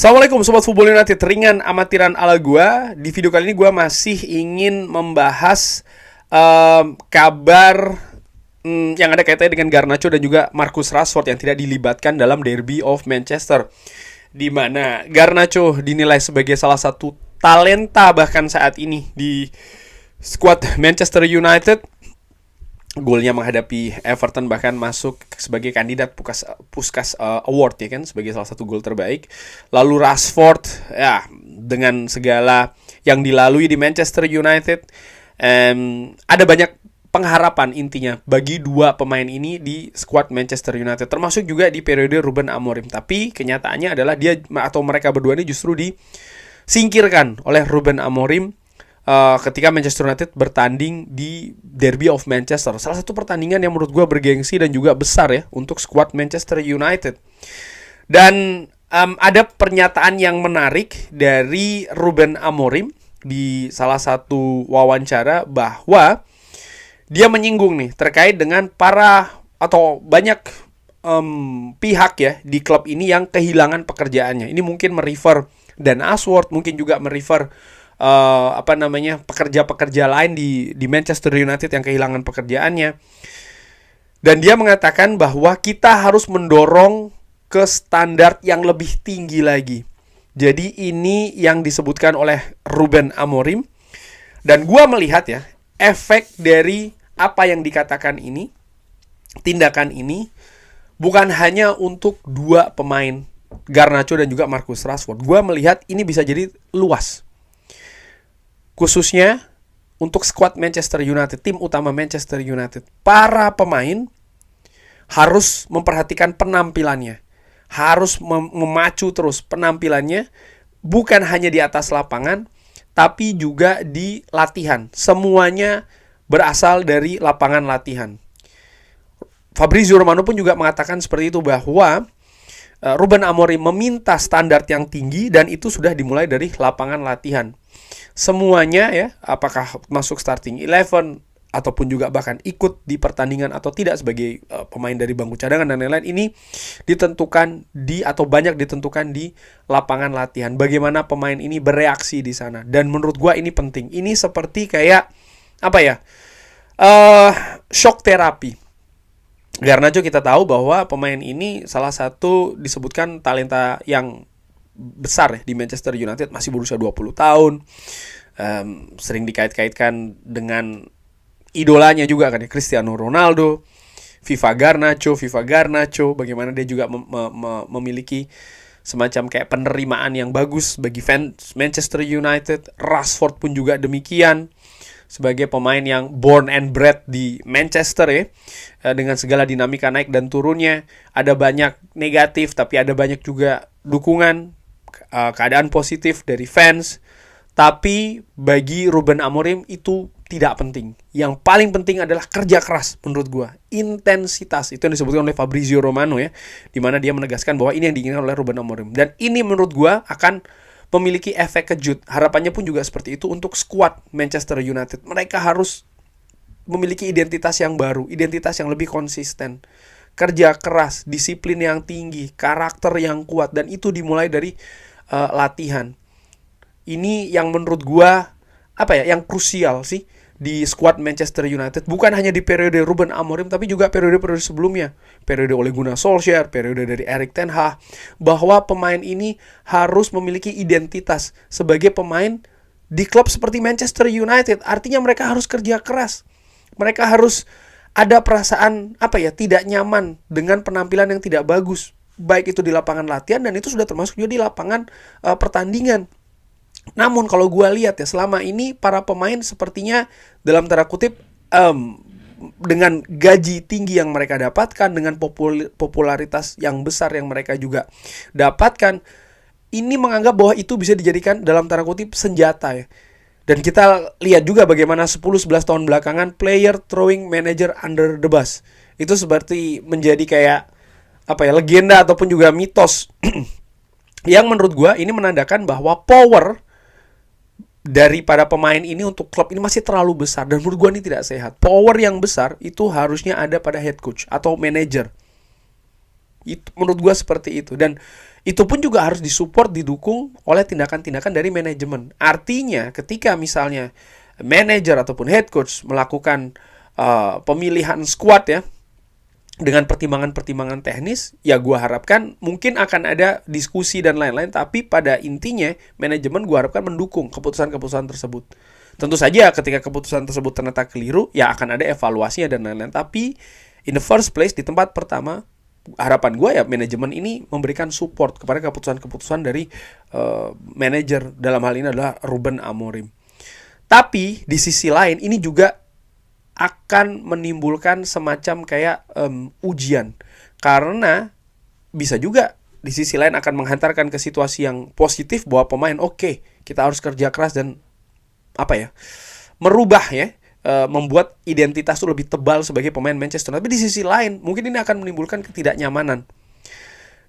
Assalamualaikum Sobat Football United, ringan amatiran ala gua. Di video kali ini gua masih ingin membahas kabar yang ada kaitannya dengan Garnacho dan juga Marcus Rashford yang tidak dilibatkan dalam Derby of Manchester, di mana Garnacho dinilai sebagai salah satu talenta bahkan saat ini di skuad Manchester United. Golnya menghadapi Everton bahkan masuk sebagai kandidat Puskas Award ya kan, sebagai salah satu gol terbaik. Lalu Rashford ya, dengan segala yang dilalui di Manchester United, ada banyak pengharapan intinya bagi dua pemain ini di skuad Manchester United, termasuk juga di periode Ruben Amorim. Tapi kenyataannya adalah dia atau mereka berdua ini justru disingkirkan oleh Ruben Amorim ketika Manchester United bertanding di Derby of Manchester. Salah satu pertandingan yang menurut gue bergengsi dan juga besar ya untuk skuad Manchester United. Dan ada pernyataan yang menarik dari Ruben Amorim di salah satu wawancara, bahwa dia menyinggung nih terkait dengan para atau banyak pihak ya di klub ini yang kehilangan pekerjaannya. Ini mungkin merefer Dan Ashworth, mungkin juga merefer pekerja-pekerja lain di Manchester United yang kehilangan pekerjaannya. Dan dia mengatakan bahwa kita harus mendorong ke standar yang lebih tinggi lagi. Jadi ini yang disebutkan oleh Ruben Amorim. Dan gua melihat ya, efek dari apa yang dikatakan ini, tindakan ini, bukan hanya untuk dua pemain, Garnacho dan juga Marcus Rashford. Gua melihat ini bisa jadi luas, khususnya untuk skuad Manchester United, tim utama Manchester United. Para pemain harus memperhatikan penampilannya, harus memacu terus penampilannya, bukan hanya di atas lapangan, tapi juga di latihan. Semuanya berasal dari lapangan latihan. Fabrizio Romano pun juga mengatakan seperti itu, bahwa Ruben Amorim meminta standar yang tinggi dan itu sudah dimulai dari lapangan latihan. Semuanya ya, apakah masuk starting 11 ataupun juga bahkan ikut di pertandingan atau tidak sebagai pemain dari bangku cadangan dan lain-lain, ini ditentukan atau banyak ditentukan di lapangan latihan. Bagaimana pemain ini bereaksi di sana, dan menurut gua ini penting. Ini seperti kayak shock terapi. Garnacho kita tahu bahwa pemain ini salah satu disebutkan talenta yang besar ya di Manchester United, masih berusia 20 tahun. Sering dikait-kaitkan dengan idolanya juga kan ya, Cristiano Ronaldo. Viva Garnacho, bagaimana dia juga memiliki semacam kayak penerimaan yang bagus bagi fans Manchester United. Rashford pun juga demikian, sebagai pemain yang born and bred di Manchester ya, dengan segala dinamika naik dan turunnya. Ada banyak negatif, tapi ada banyak juga dukungan, keadaan positif dari fans. Tapi bagi Ruben Amorim itu tidak penting. Yang paling penting adalah kerja keras menurut gua, intensitas. Itu yang disebutkan oleh Fabrizio Romano ya, dimana dia menegaskan bahwa ini yang diinginkan oleh Ruben Amorim. Dan ini menurut gua akan memiliki efek kejut. Harapannya pun juga seperti itu untuk skuad Manchester United. Mereka harus memiliki identitas yang baru, identitas yang lebih konsisten, kerja keras, disiplin yang tinggi, karakter yang kuat, dan itu dimulai dari latihan. Ini yang menurut gua yang krusial sih di skuad Manchester United, bukan hanya di periode Ruben Amorim, tapi juga periode-periode sebelumnya, periode Ole Gunnar Solskjaer, periode dari Erik ten Hag, bahwa pemain ini harus memiliki identitas sebagai pemain di klub seperti Manchester United. Artinya mereka harus kerja keras, mereka harus ada perasaan tidak nyaman dengan penampilan yang tidak bagus, baik itu di lapangan latihan dan itu sudah termasuk juga di lapangan pertandingan. Namun kalau gue lihat ya, selama ini para pemain sepertinya dalam tanda kutip dengan gaji tinggi yang mereka dapatkan, dengan popularitas yang besar yang mereka juga dapatkan, ini menganggap bahwa itu bisa dijadikan dalam tanda kutip senjata ya. Dan kita lihat juga bagaimana 10-11 tahun belakangan player throwing manager under the bus itu seperti menjadi kayak legenda ataupun juga mitos yang menurut gue ini menandakan bahwa power daripada pemain ini untuk klub ini masih terlalu besar, dan menurut gue ini tidak sehat. Power yang besar itu harusnya ada pada head coach atau manager. Itu menurut gue seperti itu. Dan itu pun juga harus disupport, didukung oleh tindakan-tindakan dari manajemen. Artinya ketika misalnya manajer ataupun head coach melakukan pemilihan squad ya dengan pertimbangan-pertimbangan teknis, ya gue harapkan mungkin akan ada diskusi dan lain-lain, tapi pada intinya manajemen gue harapkan mendukung keputusan-keputusan tersebut. Tentu saja ketika keputusan tersebut ternyata keliru, ya akan ada evaluasinya dan lain-lain. Tapi in the first place, di tempat pertama, harapan gue ya manajemen ini memberikan support kepada keputusan-keputusan dari manajer, dalam hal ini adalah Ruben Amorim. Tapi di sisi lain ini juga akan menimbulkan semacam kayak ujian, karena bisa juga di sisi lain akan menghantarkan ke situasi yang positif bahwa pemain oke, kita harus kerja keras dan merubah ya, membuat identitas itu lebih tebal sebagai pemain Manchester. Tapi di sisi lain mungkin ini akan menimbulkan ketidaknyamanan,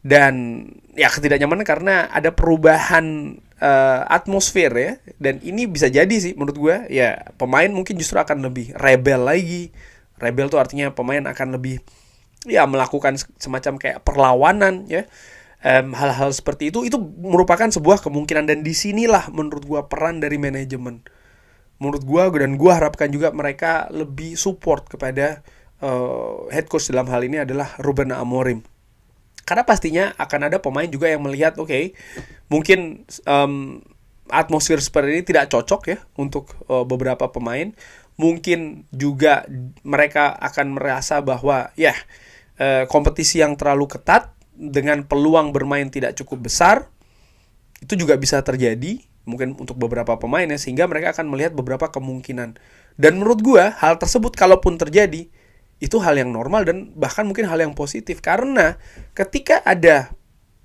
dan ya ketidaknyamanan karena ada perubahan atmosfer ya. Dan ini bisa jadi sih menurut gue, ya pemain mungkin justru akan lebih rebel lagi. Rebel tuh artinya pemain akan lebih ya melakukan semacam kayak perlawanan ya. Hal-hal seperti itu merupakan sebuah kemungkinan, dan disinilah menurut gue peran dari manajemen. Menurut gue, dan gue harapkan juga mereka lebih support kepada head coach dalam hal ini adalah Ruben Amorim. Karena pastinya akan ada pemain juga yang melihat, mungkin atmosfer seperti ini tidak cocok ya untuk beberapa pemain. Mungkin juga mereka akan merasa bahwa kompetisi yang terlalu ketat dengan peluang bermain tidak cukup besar, itu juga bisa terjadi mungkin untuk beberapa pemain ya, sehingga mereka akan melihat beberapa kemungkinan. Dan menurut gue hal tersebut kalaupun terjadi, itu hal yang normal dan bahkan mungkin hal yang positif. Karena ketika ada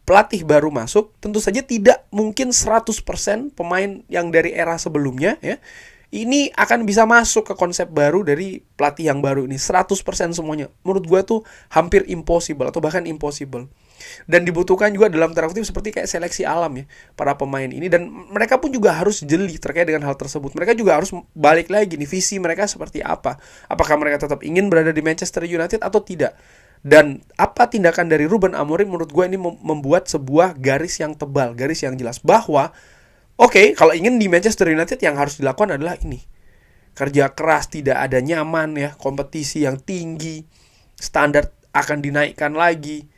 pelatih baru masuk, tentu saja tidak mungkin 100% pemain yang dari era sebelumnya ya, ini akan bisa masuk ke konsep baru dari pelatih yang baru ini 100% semuanya. Menurut gue tuh hampir impossible atau bahkan impossible. Dan dibutuhkan juga dalam tanda kutip seperti kayak seleksi alam ya para pemain ini, dan mereka pun juga harus jeli terkait dengan hal tersebut. Mereka juga harus balik lagi nih, visi mereka seperti apa. Apakah mereka tetap ingin berada di Manchester United atau tidak? Dan apa tindakan dari Ruben Amorim menurut gue ini membuat sebuah garis yang tebal, garis yang jelas bahwa kalau ingin di Manchester United yang harus dilakukan adalah ini. Kerja keras, tidak ada nyaman ya, kompetisi yang tinggi, standar akan dinaikkan lagi.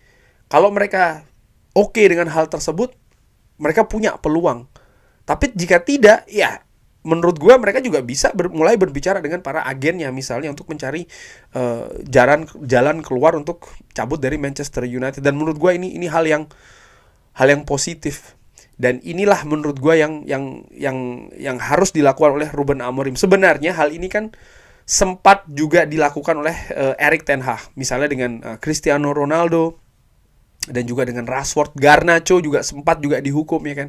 Kalau mereka oke dengan hal tersebut, mereka punya peluang. Tapi jika tidak, ya menurut gue mereka juga bisa mulai berbicara dengan para agennya misalnya untuk mencari jalan keluar untuk cabut dari Manchester United. Dan menurut gue ini hal yang positif. Dan inilah menurut gue yang harus dilakukan oleh Ruben Amorim. Sebenarnya hal ini kan sempat juga dilakukan oleh Erik ten Hag, misalnya dengan Cristiano Ronaldo dan juga dengan Rashford. Garnacho juga sempat juga dihukum ya kan.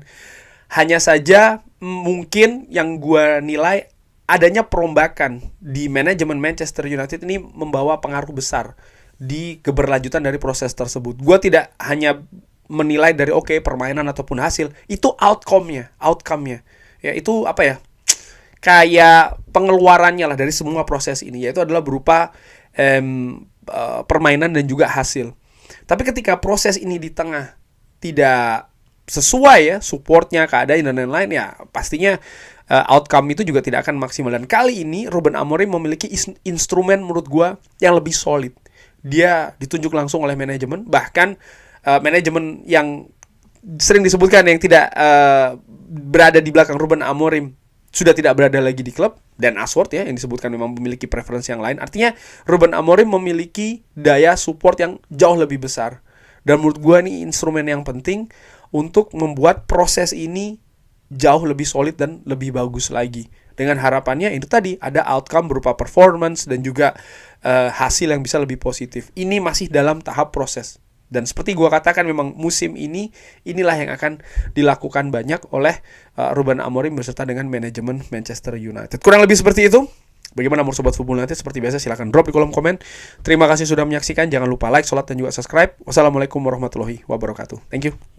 Hanya saja mungkin yang gue nilai adanya perombakan di manajemen Manchester United ini membawa pengaruh besar di keberlanjutan dari proses tersebut. Gue tidak hanya menilai dari permainan ataupun hasil, itu outcome-nya. Ya itu kayak pengeluarannya lah dari semua proses ini, yaitu adalah berupa permainan dan juga hasil. Tapi ketika proses ini di tengah tidak sesuai ya, supportnya, keadaan dan lain-lain, ya pastinya outcome itu juga tidak akan maksimal. Dan kali ini Ruben Amorim memiliki instrumen menurut gue yang lebih solid. Dia ditunjuk langsung oleh manajemen, bahkan manajemen yang sering disebutkan yang tidak berada di belakang Ruben Amorim sudah tidak berada lagi di klub, dan Ashworth ya yang disebutkan memang memiliki preferensi yang lain. Artinya Ruben Amorim memiliki daya support yang jauh lebih besar. Dan menurut gue ini instrumen yang penting untuk membuat proses ini jauh lebih solid dan lebih bagus lagi. Dengan harapannya itu tadi ada outcome berupa performance dan juga hasil yang bisa lebih positif. Ini masih dalam tahap proses. Dan seperti gue katakan, memang musim inilah yang akan dilakukan banyak oleh Ruben Amorim beserta dengan manajemen Manchester United. Kurang lebih seperti itu. Bagaimana menurut Sobat Football United? Seperti biasa silahkan drop di kolom komen. Terima kasih sudah menyaksikan. Jangan lupa like, sholat, dan juga subscribe. Wassalamualaikum warahmatullahi wabarakatuh. Thank you.